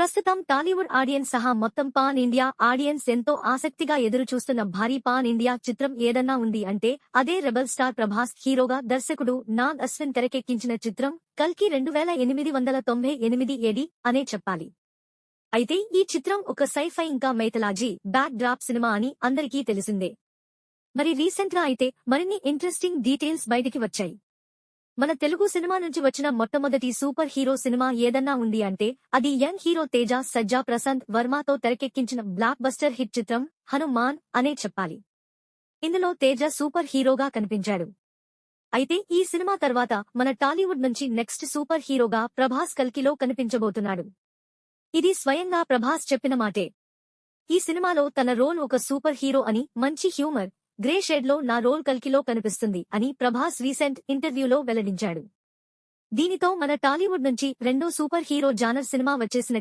ప్రస్తుతం టాలీవుడ్ ఆడియన్స్ సహా మొత్తం పాన్ ఇండియా ఆడియన్స్ ఎంతో ఆసక్తిగా ఎదురుచూస్తున్న భారీ పాన్ ఇండియా చిత్రం ఏదన్నా ఉంది అంటే అదే రెబల్ స్టార్ ప్రభాస్ హీరోగా దర్శకుడు నాగ్ అశ్విన్ తెరకెక్కించిన చిత్రం కల్కి 2898 ఏడి అనే చెప్పాలి. అయితే ఈ చిత్రం ఒక సైఫై ఇంకా మైథలాజీ బ్యాక్ డ్రాప్ సినిమా అని అందరికీ తెలిసిందే. మరి రీసెంట్ గా అయితే మరిన్ని ఇంట్రెస్టింగ్ డీటెయిల్స్ బయటికి వచ్చాయి. మన తెలుగు సినిమా నుంచి వచ్చిన మొట్టమొదటి సూపర్ హీరో సినిమా ఏదన్నా ఉంది అంటే అది యంగ్ హీరో తేజ సజ్జా ప్రశాంత్ వర్మతో తెరకెక్కించిన బ్లాక్ బస్టర్ హిట్ చిత్రం హనుమాన్ అనే చెప్పాలి. ఇందులో తేజ సూపర్ హీరోగా కనిపించాడు. అయితే ఈ సినిమా తర్వాత మన టాలీవుడ్ నుంచి నెక్స్ట్ సూపర్ హీరోగా ప్రభాస్ కల్కిలో కనిపించబోతున్నాడు. ఇది స్వయంగా ప్రభాస్ చెప్పిన మాటే. ఈ సినిమాలో తన రోల్ ఒక సూపర్ హీరో అని, మంచి హ్యూమర్, గ్రే షేడ్లో నా రోల్ కల్కిలో కనిపిస్తుంది అని ప్రభాస్ రీసెంట్ ఇంటర్వ్యూలో వెల్లడించాడు. దీనితో మన టాలీవుడ్ నుంచి రెండో సూపర్ హీరో జానర్ సినిమా వచ్చేసిన